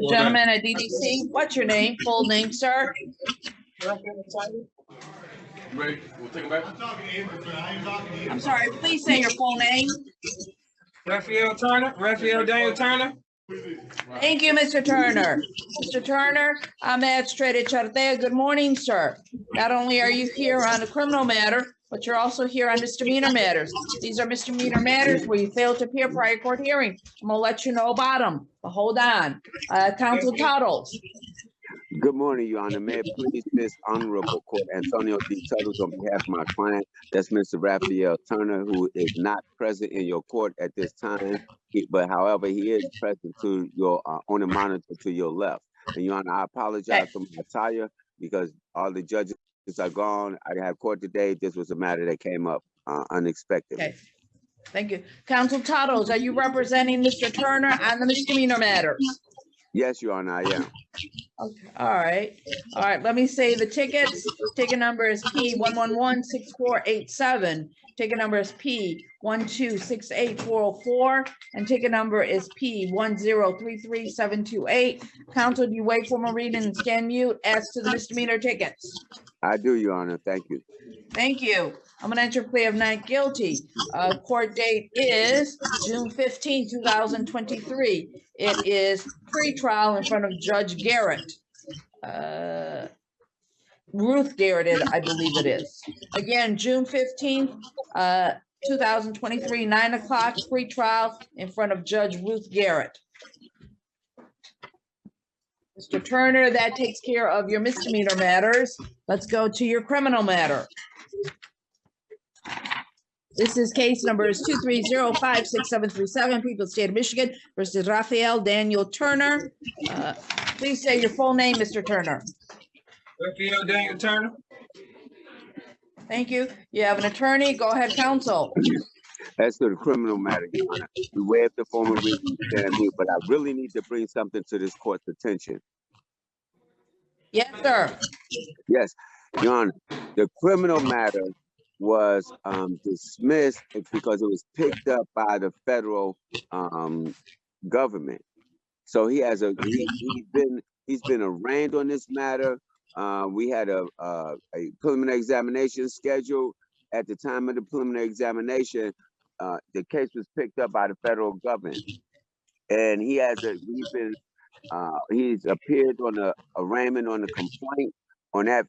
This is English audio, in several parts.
Gentleman at DDC, what's your name? Full name, sir? Ready? We'll take it back. I'm sorry, please say your full name. Raphael Turner, Raphael Daniel Turner. Thank you, Mr. Turner. Mr. Turner, I'm Magistrate Chartea. Good morning, sir. Not only are you here on a criminal matter, but you're also here on misdemeanor matters. These are misdemeanor matters where you failed to appear prior court hearing. I'm gonna let you know about them, but hold on. Counsel Tuttles. Good morning, Your Honor. May it please this honorable court, Antonio D. Tuttles, on behalf of my client, that's Mr. Raphael Turner, who is not present in your court at this time, but however, he is present to your on the monitor to your left. And Your Honor, I apologize for my attire because all the judges are gone. I didn't have court today. This was a matter that came up unexpectedly. Okay. Thank you. Counsel Tuttles, are you representing Mr. Turner on the misdemeanor matter? Yes, Your Honor, I am. Okay. All right. All right. Let me say the tickets. Ticket number is P1116487. Ticket number is P1268404. And ticket number is P1033728. Counsel, do you wait for my reading and stand mute as to the misdemeanor tickets? I do, Your Honor. Thank you. Thank you. I'm gonna enter plea of not guilty. Court date is June 15, 2023. It is pre-trial in front of Judge Garrett. Ruth Garrett, I believe it is. Again, June 15th, 2023, 9 o'clock, pre-trial in front of Judge Ruth Garrett. Mr. Turner, that takes care of your misdemeanor matters. Let's go to your criminal matter. This is case numbers 230-56737, People of the State of Michigan versus Raphael Daniel Turner. Please say your full name, Mr. Turner. Raphael Daniel Turner. Thank you. You have an attorney. Go ahead, counsel. As to the criminal matter, Your Honor, we waived the formal reading, but I really need to bring something to this court's attention. Yes, sir. Yes, Your Honor, the criminal matter was dismissed because it was picked up by the federal government. So he has he's been arraigned on this matter. We had a preliminary examination scheduled. At the time of the preliminary examination, the case was picked up by the federal government, and he's appeared on the arraignment on the complaint on the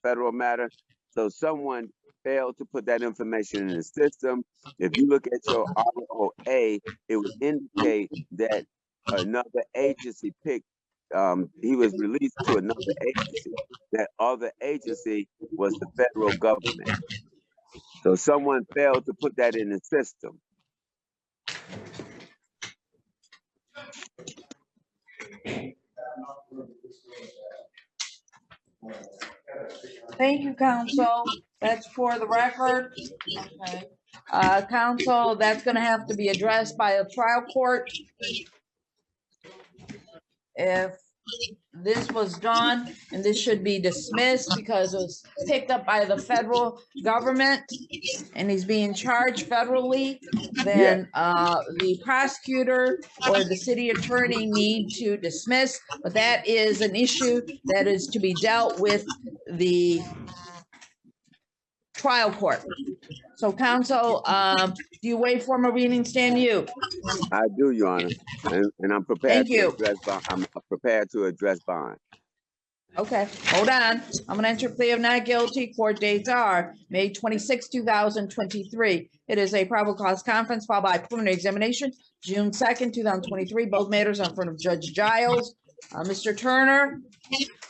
federal matter. So someone failed to put that information in the system. If you look at your ROA, it would indicate that another agency he was released to another agency. That other agency was the federal government. So someone failed to put that in the system. Thank you, counsel. That's for the record. Okay. Counsel, that's going to have to be addressed by a trial court. If this was done, and this should be dismissed because it was picked up by the federal government and he's being charged federally, then the prosecutor or the city attorney need to dismiss, but that is an issue that is to be dealt with the trial court. So counsel, do you waive formal reading, stand mute? I do, Your Honor, and I'm prepared. Thank you. Address bond. I'm prepared to address bond. Okay, hold on. I'm gonna enter plea of not guilty. Court dates are May 26, 2023. It is a probable cause conference followed by preliminary examination, June 2nd, 2023. Both matters are in front of Judge Giles. Mr. Turner,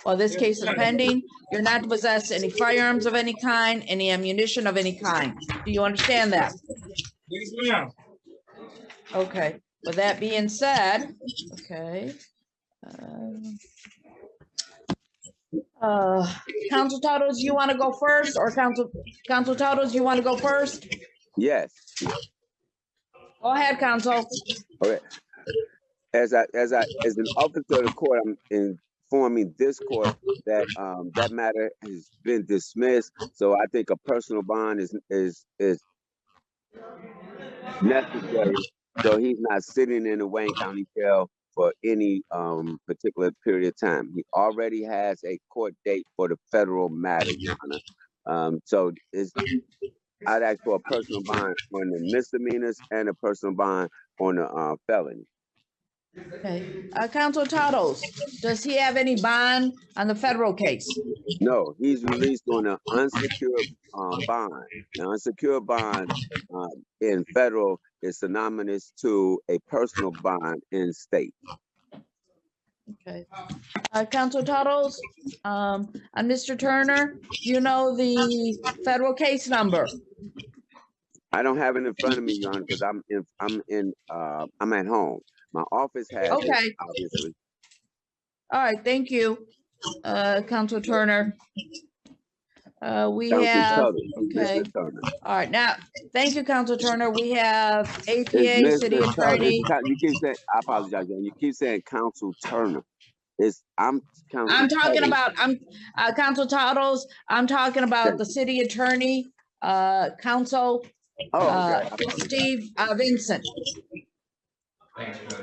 while this case is pending, you're not to possess any firearms of any kind, any ammunition of any kind. Do you understand that? Yes, ma'am. Okay, with that being said, okay. Counsel Tuttles, you want to go first, or Counsel Tuttles, you want to go first? Yes. Go ahead, counsel. Okay. As an officer of the court, I'm informing this court that that matter has been dismissed. So I think a personal bond is necessary So he's not sitting in the Wayne County Jail for any particular period of time. He already has a court date for the federal matter, Your Honor. So I'd ask for a personal bond on the misdemeanors and a personal bond on the felony. Okay, Counsel Toddles, does he have any bond on the federal case? No, he's released on an unsecured bond. An unsecured bond in federal is synonymous to a personal bond in state. Okay. Counsel Toddles, on Mr. Turner, you know the federal case number? I don't have it in front of me, Your Honor, because I'm at home. My office has Okay. it, obviously. All right, thank you, Counsel Turner. We Counsel have, Turner, okay. Mr. Turner. All right, now, thank you, Counsel Turner. We have APA, It's City Mr. Turner. Attorney. You keep saying, I apologize, Your Honor. You keep saying Counsel Turner. I'm talking Turner. about, Counsel Toddles, I'm talking about the City Attorney, Counsel, Steve Vincent. Thanks, Judge.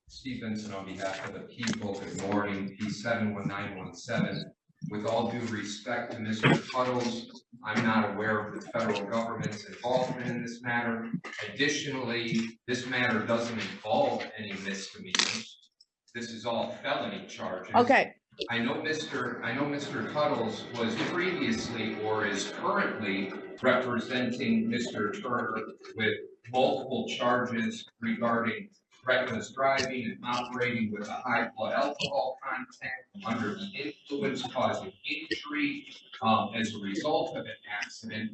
Steve Vincent on behalf of the people. Good morning, P71917. With all due respect to Mr. Puddles, I'm not aware of the federal government's involvement in this matter. Additionally, this matter doesn't involve any misdemeanors. This is all felony charges. Okay. I know Mr. Puddles was previously or is currently representing Mr. Turner with multiple charges regarding reckless driving and operating with a high blood alcohol content under the influence causing injury as a result of an accident.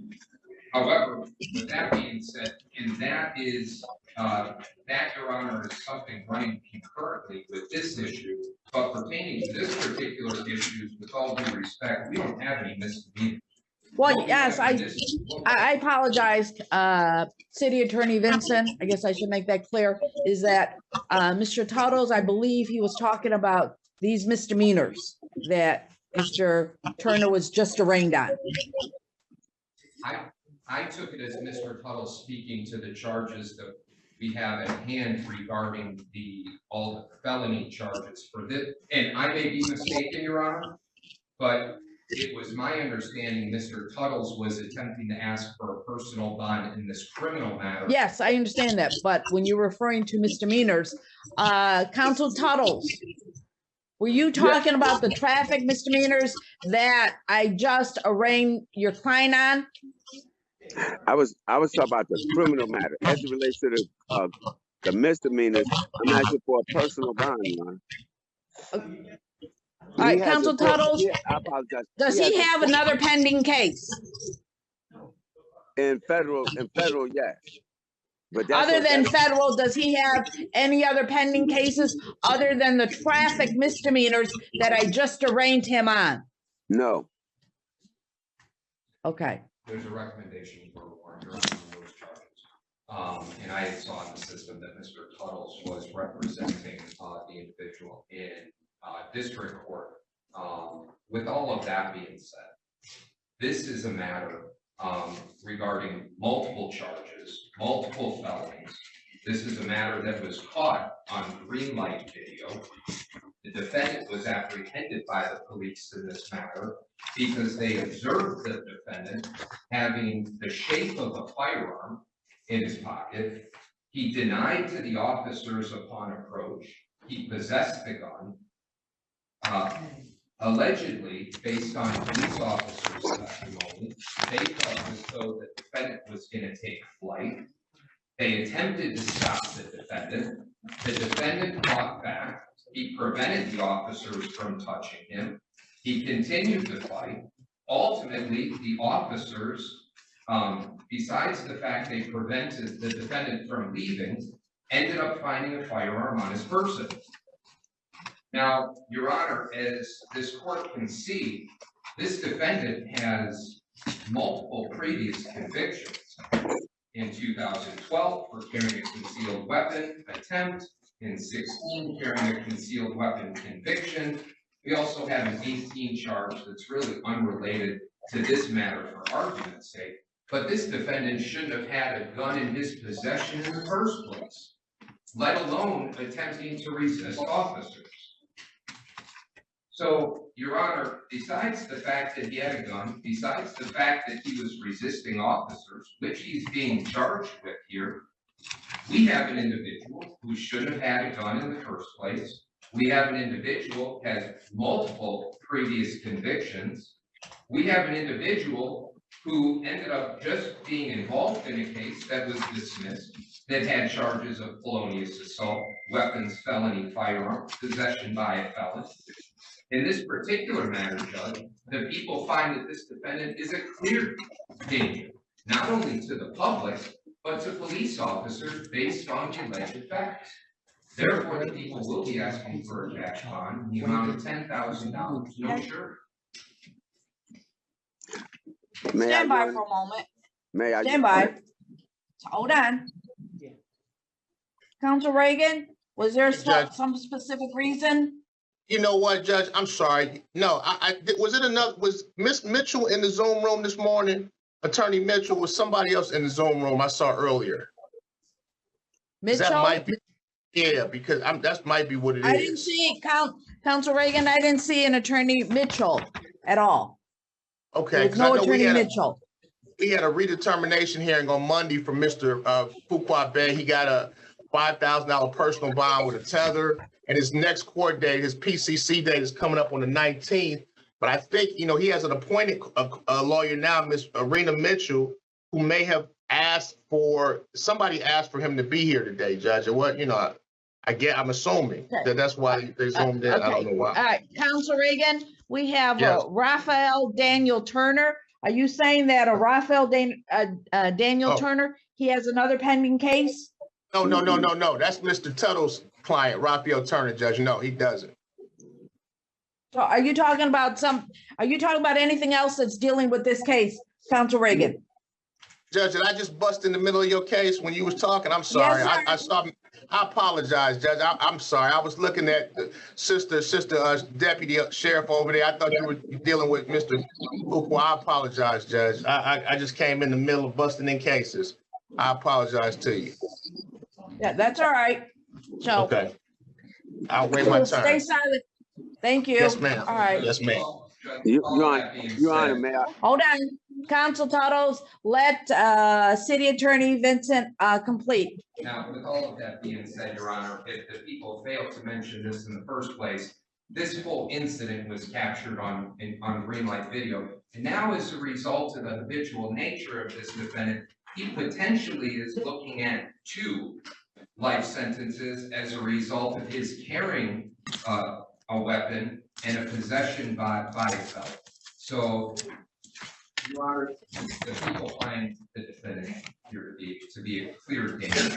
However, with that being said, and that is that, Your Honor, is something running concurrently with this issue, but pertaining to this particular issue, with all due respect, we don't have any misdemeanors. Well, yes, I apologize, City Attorney Vincent. I guess I should make that clear, is that Mr. Toddles, I believe he was talking about these misdemeanors that Mr. Turner was just arraigned on. I took it as Mr. Puddles speaking to the charges that we have at hand regarding all the felony charges for this, and I may be mistaken, Your Honor, but it was my understanding Mr. Tuttles was attempting to ask for a personal bond in this criminal matter. Yes, I understand that, but when you're referring to misdemeanors, Counsel Tuttles, were you talking about the traffic misdemeanors that I just arraigned your client on? I was talking about the criminal matter as it relates to the misdemeanors. I'm asking for a personal bond, Your Honor. All right, Counsel Tuttles, I apologize. does he have another pending case? In federal, yes. But that's Other than federal, does he have any other pending cases other than the traffic misdemeanors that I just arraigned him on? No. Okay. There's a recommendation for a warrant, Your Honor, on those charges. And I saw in the system that Mr. Tuttles was representing the individual in district court. With all of that being said, this is a matter regarding multiple charges, multiple felonies. This is a matter that was caught on green light video. The defendant was apprehended by the police in this matter because they observed the defendant having the shape of a firearm in his pocket. He denied to the officers upon approach he possessed the gun. Allegedly, based on police officers' testimony, they felt as though the defendant was going to take flight. They attempted to stop the defendant. The defendant fought back. He prevented the officers from touching him. He continued to fight. Ultimately, the officers, besides the fact they prevented the defendant from leaving, ended up finding a firearm on his person. Now, Your Honor, as this court can see, this defendant has multiple previous convictions. In 2012, for carrying a concealed weapon attempt. In 2016, carrying a concealed weapon conviction. We also have an 18 charge that's really unrelated to this matter for argument's sake, But this defendant shouldn't have had a gun in his possession in the first place, let alone attempting to resist officers. So, Your Honor, besides the fact that he had a gun, besides the fact that he was resisting officers, which he's being charged with here, we have an individual who shouldn't have had a gun in the first place. We have an individual who has multiple previous convictions. We have an individual who ended up just being involved in a case that was dismissed, that had charges of felonious assault, weapons, felony, firearm, possession by a felon. In this particular matter, Judge, the people find that this defendant is a clear danger, not only to the public, but to police officers based on the alleged facts. Therefore, the people will be asking for a cash bond in the amount of $10,000, no sure. Stand by for a moment. May I? Stand by. Hold on. Council Reagan, was there some specific reason? You know what, Judge? I'm sorry. No, was Miss Mitchell in the Zoom room this morning? Attorney Mitchell, was somebody else in the Zoom room I saw earlier? Mitchell? That might be, yeah, because that might be what it is. I didn't see Council Reagan, I didn't see an Attorney Mitchell at all. Okay. There's no Attorney Mitchell. We had a redetermination hearing on Monday from Mr. Fuqua Bay. He got a $5,000 personal bond with a tether. And his next court date, his PCC date, is coming up on the 19th. But I think, he has an appointed lawyer now, Miss Arena Mitchell, who may have somebody asked for him to be here today, Judge. And what, I'm assuming that's why they zoomed in. Okay. I don't know why. All right, Council Reagan, we have Yes. Raphael Daniel Turner. Are you saying that Raphael Daniel Turner, he has another pending case? No. That's Mr. Tuttle's client, Raphael Turner, Judge. No, he doesn't. So are you talking about anything else that's dealing with this case, Council Reagan? Judge, did I just bust in the middle of your case when you was talking? I'm sorry. Yes, I apologize, Judge. I'm sorry. I was looking at the sister deputy sheriff over there. I thought you were dealing with Mr. Fuqua. I apologize, Judge. I just came in the middle of busting in cases. I apologize to you. Yeah, that's all right. So Okay. I'll wait my stay turn. silent. Thank you. Yes, ma'am. All right. Yes, ma'am. Your Honor, may I? Hold on. Council Tuttles, let City Attorney Vincent complete. Now, with all of that being said, Your Honor, if the people failed to mention this in the first place, this whole incident was captured on green light video. And now, as a result of the habitual nature of this defendant, he potentially is looking at 2 life sentences as a result of his carrying a weapon and a possession by a felon. So, Your Honor, the people find the defendant here to be a clear danger,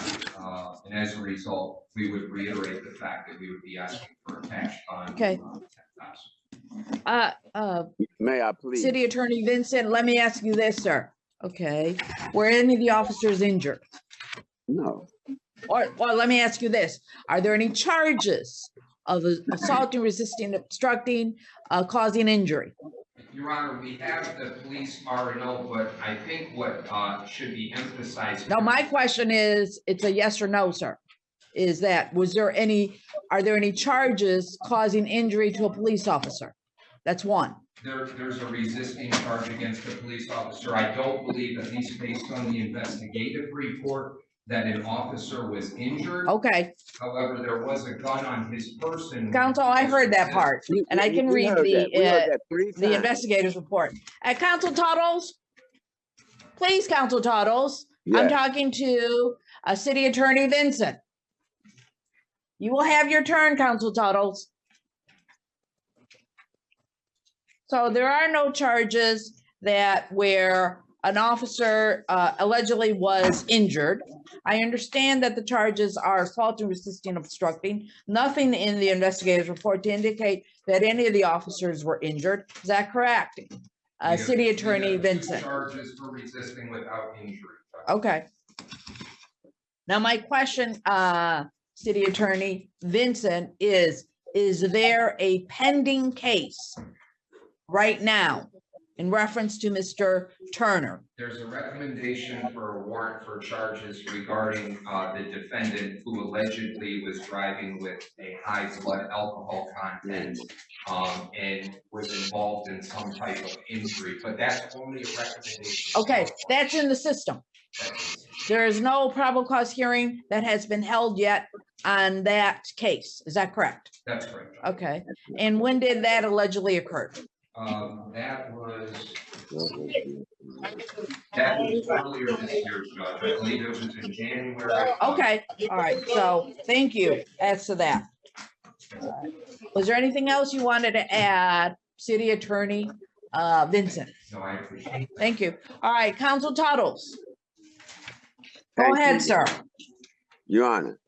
and as a result, we would reiterate the fact that we would be asking for a cash bond. Okay. May I please? City Attorney Vincent, let me ask you this, sir. Okay, were any of the officers injured? No. Or let me ask you this. Are there any charges of assaulting, resisting, obstructing, causing injury? Your Honor, we have the police R&O, but I think what should be emphasized. No, my question is, it's a yes or no, sir. Is that, are there any charges causing injury to a police officer? That's one. There's a resisting charge against the police officer. I don't believe, at least based on the investigative report, that an officer was injured. Okay. However, there was a gun on his person. Counsel, I heard that part, and I can read the investigator's report. Counsel Toddles, please, Counsel Toddles. Yes. I'm talking to City Attorney Vincent. You will have your turn, Counsel Toddles. So there are no charges where an officer allegedly was injured. I understand that the charges are assaulting, resisting, obstructing. Nothing in the investigator's report to indicate that any of the officers were injured. Is that correct? City Attorney Vincent. Charges for resisting without injury. Okay. Now my question, City Attorney Vincent, is there a pending case right now in reference to Mr. Turner? There's a recommendation for a warrant for charges regarding the defendant who allegedly was driving with a high blood alcohol content and was involved in some type of injury, but that's only a recommendation. Okay, that's in the system. There is no probable cause hearing that has been held yet on that case. Is that correct? That's correct. Okay. And when did that allegedly occur? That was earlier this year, Judge. I believe it was in January. Okay, all right. So thank you as to that. Was there anything else you wanted to add, City Attorney Vincent? No, I appreciate it. Thank you. All right, Counsel Tuttles. Go ahead, sir. Your Honor,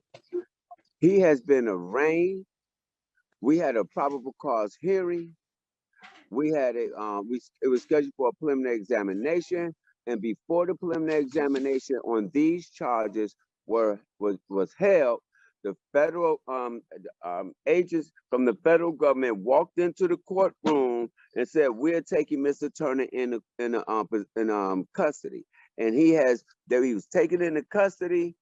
he has been arraigned. We had a probable cause hearing. We had it was scheduled for a preliminary examination, and before the preliminary examination on these charges was held, the federal agents from the federal government walked into the courtroom and said, "We're taking Mr. Turner in custody," and he was taken into custody.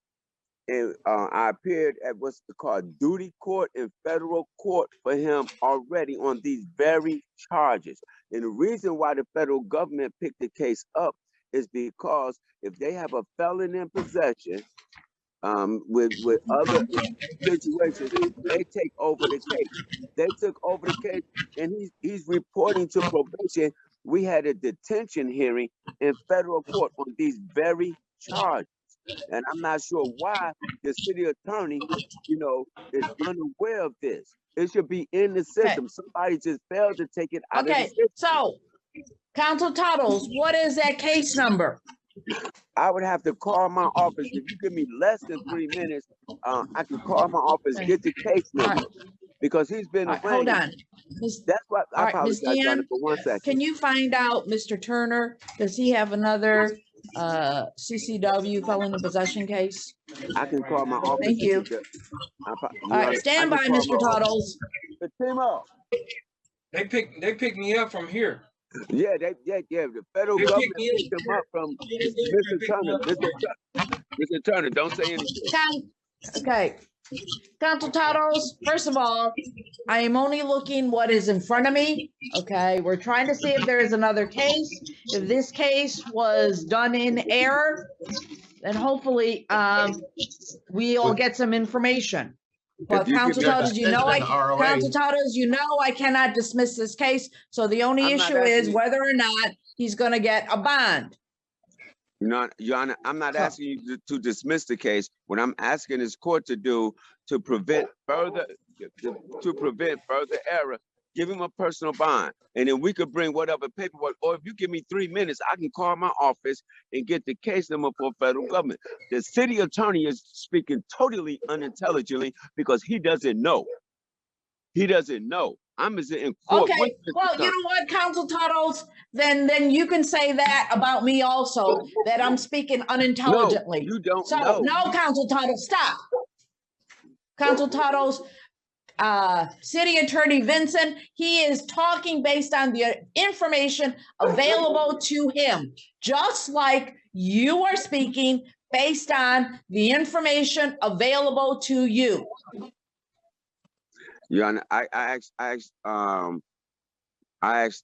And I appeared at what's called duty court and federal court for him already on these very charges. And the reason why the federal government picked the case up is because if they have a felon in possession with other situations, they take over the case. They took over the case, and he's reporting to probation. We had a detention hearing in federal court on these very charges. And I'm not sure why the city attorney, is unaware of this. It should be in the system. Okay. Somebody just failed to take it out of the system. So, Counsel Tuttles, what is that case number? I would have to call my office. If you give me less than 3 minutes, I can call my office, get the case number. Because he's been arraigned. Hold on. That's what I apologize, Johnny, for 1 second. Can you find out, Mr. Turner, does he have another CCW felon in possession case? I can call my office. Thank you. All right, stand by, Mr. Tuttles. They picked me up from here. Yeah, the federal government picked him up from Mr. Turner. Mr. Turner, don't say anything. Okay. Counsel Tuttles, first of all, I am only looking what is in front of me. Okay, we're trying to see if there is another case. If this case was done in error, then hopefully we'll get some information. But Counsel Tuttles, Counsel Tuttles, I cannot dismiss this case. So the only issue is whether or not he's going to get a bond. Your Honor, I'm not asking you to dismiss the case. What I'm asking this court to do to prevent further error, give him a personal bond, and then we could bring whatever paperwork. Or if you give me 3 minutes, I can call my office and get the case number for federal government. The city attorney is speaking totally unintelligently because he doesn't know. He doesn't know. I'm in court. Okay, well, you know what, Counsel Tuttles, then you can say that about me also, that I'm speaking unintelligently. No, you don't know. No, Counsel Tuttles, stop. Counsel Tuttles, City Attorney Vincent, he is talking based on the information available to him, just like you are speaking based on the information available to you. Your Honor, I asked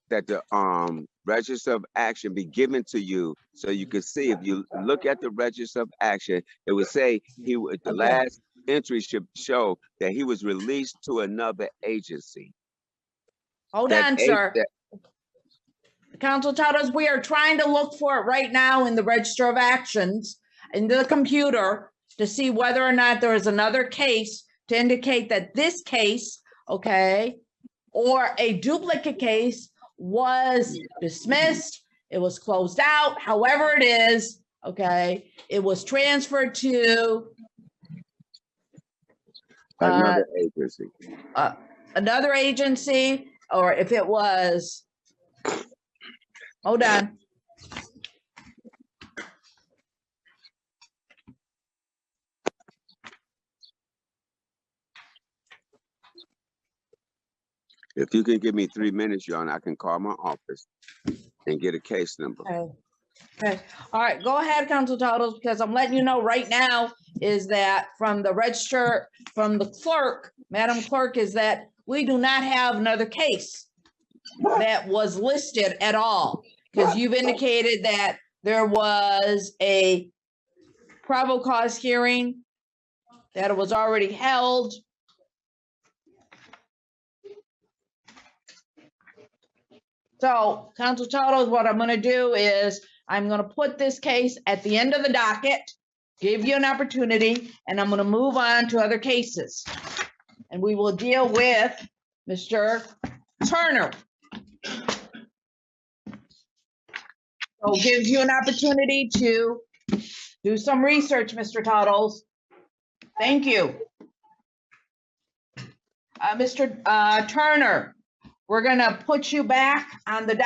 that the register of action be given to you so you can see. If you look at the register of action, it would say the last entry should show that he was released to another agency. Hold on, sir. Counsel Tuttles, we are trying to look for it right now in the register of actions in the computer to see whether or not there is another case to indicate that this case, okay, or a duplicate case was dismissed, it was closed out, however it is, okay, it was transferred to another agency. Another agency, or if it was, hold on. If you can give me 3 minutes, Your Honor, I can call my office and get a case number. Okay. Okay, all right, go ahead, Council Totals, because I'm letting you know right now is that from the register, from the clerk, Madam Clerk, is that we do not have another case that was listed at all, because you've indicated that there was a probable cause hearing, that it was already held. So, Council Totals, what I'm gonna do is, I'm gonna put this case at the end of the docket, give you an opportunity, and I'm gonna move on to other cases. And we will deal with Mr. Turner. So gives you an opportunity to do some research, Mr. Toddles. Thank you. Mr. Turner, we're gonna put you back on the,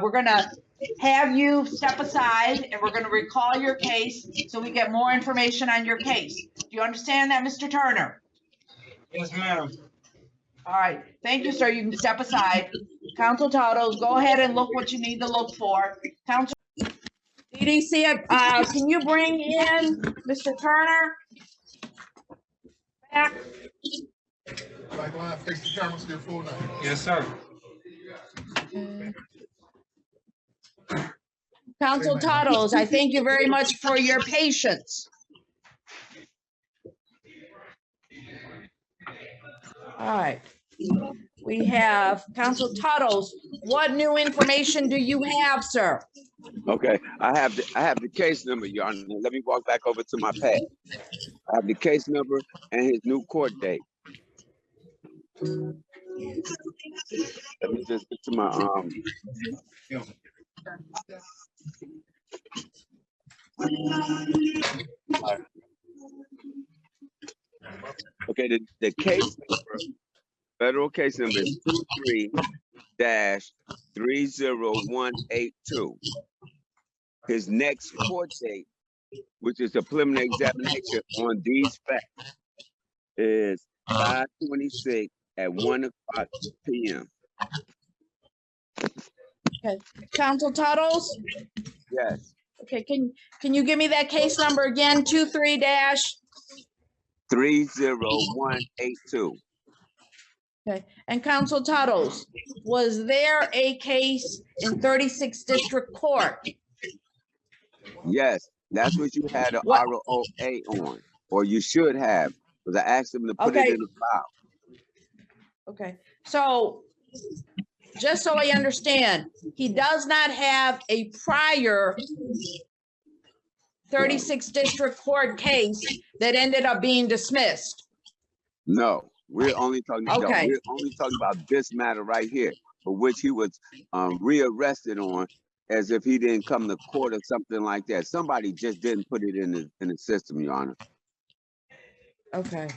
we're gonna have you step aside and we're gonna recall your case so we get more information on your case. Do you understand that, Mr. Turner? Yes, ma'am. All right, thank you, sir. You can step aside. Council Totos, go ahead and look what you need to look for. Council DDC, can you bring in Mr. Turner? Back. Like, line, fix the camera, still full now. Yes, sir. Council Totos, I thank you very much for your patience. All right. We have Council Totos. What new information do you have, sir? Okay, I have the case number, Your Honor. Let me walk back over to my pad. I have the case number and his new court date. Let me just get to my Okay, the case number, federal case number is 23-30182. His next court date, which is a preliminary examination on these facts, is 5/26 at 1:00 p.m. Okay, Council Totos? Yes, Okay, can you give me that case number again? 30182. Okay, and Council Totos, was there a case in 36th District Court? Yes, that's what you had a What? ROA on, or you should have, because I asked him to put it Okay. in the file. Okay, so just so I understand, he does not have a prior 36th District Court case that ended up being dismissed. No, we're only talking Okay. we're only talking about this matter right here, for which he was rearrested on, as if he didn't come to court or something like that. Somebody just didn't put it in the system, Your Honor. Okay.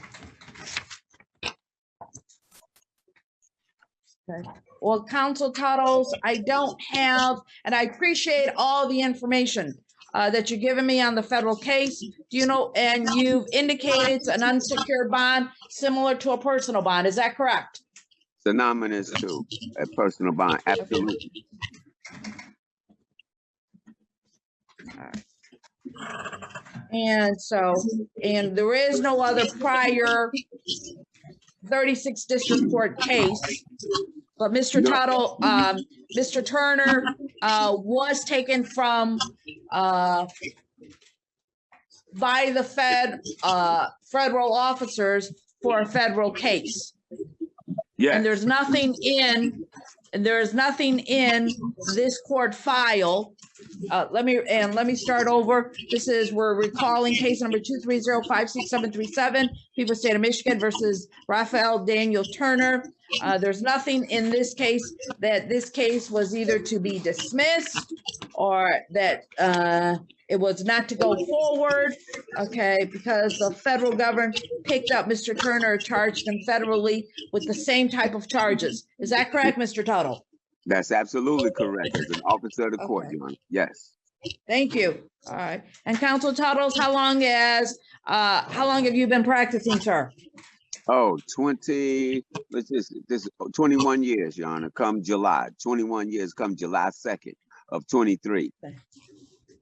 Okay. Well, Council Totos, I don't have, and I appreciate all the information that you're giving me on the federal case. Do you know, and you've indicated it's an unsecured bond similar to a personal bond. Is that correct? Synonymous to a personal bond, absolutely. And so, and there is no other prior 36th District Court case, but Mr. No. Tuttle, Mr. Turner was taken from by the federal officers for a federal case. Yeah. And there's nothing in this court file. Let me start over. We're recalling case number 230-56737, People State of Michigan versus Raphael Daniel Turner. There's nothing in this case that this case was either to be dismissed or that it was not to go forward, okay, because the federal government picked up Mr. Turner, charged him federally with the same type of charges. Is that correct, Mr. Tuttle? That's absolutely correct. As an officer of the court, Okay. Your Honor. Yes. Thank you. All right. And Council Tuttles, how long have you been practicing, sir? Oh, 21 years, Your Honor, come July. 21 years come July 2nd. of 23.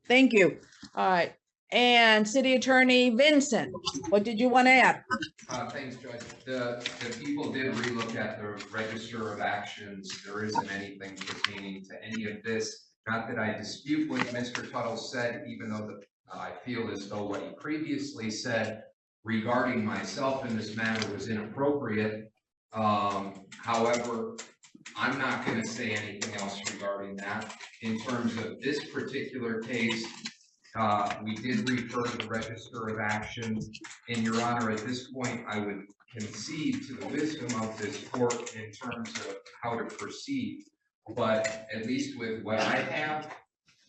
Thank you. All right. And City Attorney Vincent, what did you want to add? Thanks, Judge. The people did relook at the register of actions. There isn't anything pertaining to any of this. Not that I dispute what Mr. Tuttle said, even though I feel as though what he previously said regarding myself in this matter was inappropriate. However, I'm not going to say anything else regarding that. In terms of this particular case, we did refer to the register of actions, and Your Honor, at this point, I would concede to the wisdom of this court in terms of how to proceed. But at least with what I have,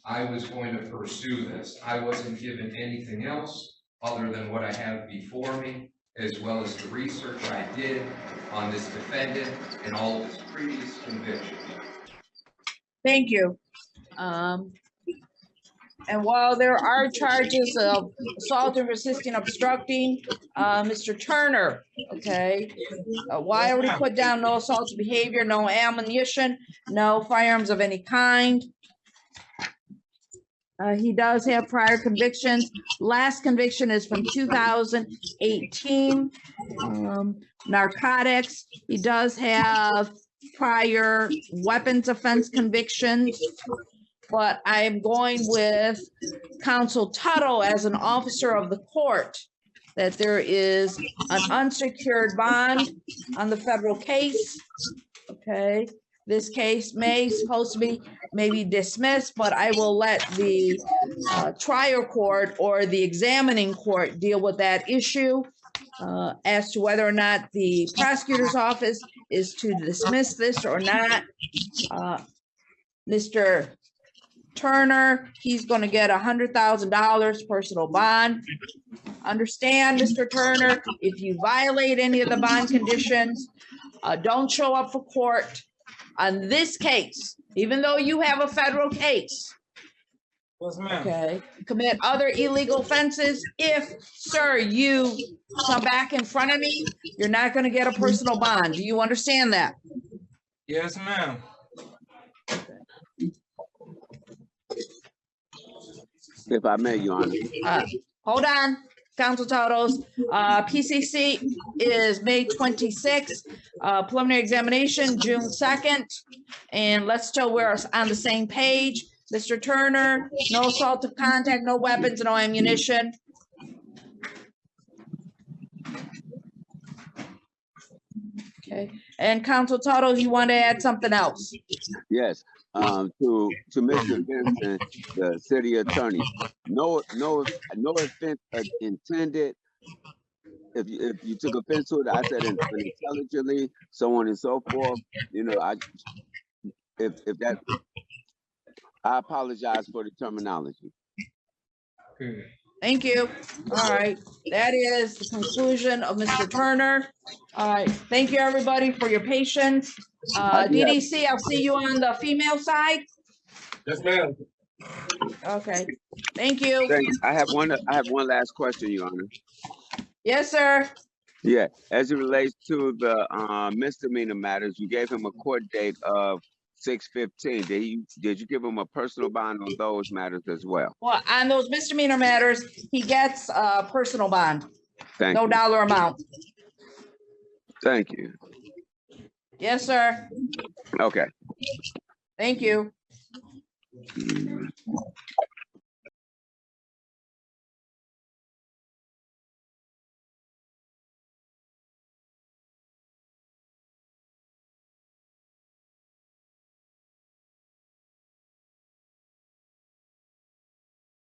I was going to pursue this. I wasn't given anything else other than what I have before me, as well as the research I did on this defendant and all of his previous convictions. Thank you. And while there are charges of assault and resisting obstructing, Mr. Turner, okay, why are we put down no assault behavior, no ammunition, no firearms of any kind? He does have prior convictions. Last conviction is from 2018. Narcotics. He does have prior weapons offense convictions. But I'm going with Counsel Tuttle as an officer of the court, that there is an unsecured bond on the federal case. Okay, this case supposed to be maybe dismissed, but I will let the trial court or the examining court deal with that issue as to whether or not the prosecutor's office is to dismiss this or not. Mr. Turner, he's going to get $100,000 personal bond. Understand, Mr. Turner, if you violate any of the bond conditions, don't show up for court on this case, even though you have a federal case. Yes, ma'am. Okay, commit other illegal offenses. If, sir, you come back in front of me, you're not going to get a personal bond. Do you understand that? Yes, ma'am. If I may, Your Honor. Hold on, Counsel Totals. PCC is May 26th. Preliminary examination, June 2nd. And let's show we're on the same page. Mr. Turner, no assault of contact, no weapons, no ammunition. Okay, and Counsel Totals, you want to add something else? Yes. To Mr. Vincent, the city attorney, no offense intended. If you took offense to it, I said unintelligently, so on and so forth. You know, I apologize for the terminology. Good. Thank you. All right, that is the conclusion of Mr. Turner. All right, thank you, everybody, for your patience. DDC, I'll see you on the female side. Yes, ma'am. Okay, thank you. I have one last question, Your Honor. Yes, sir. Yeah, as it relates to the misdemeanor matters, you gave him a court date of 6/15. Did you give him a personal bond on those matters as well? Well, on those misdemeanor matters, he gets a personal bond. Thank No you. dollar amount. Thank you. Yes, sir. Okay. Thank you.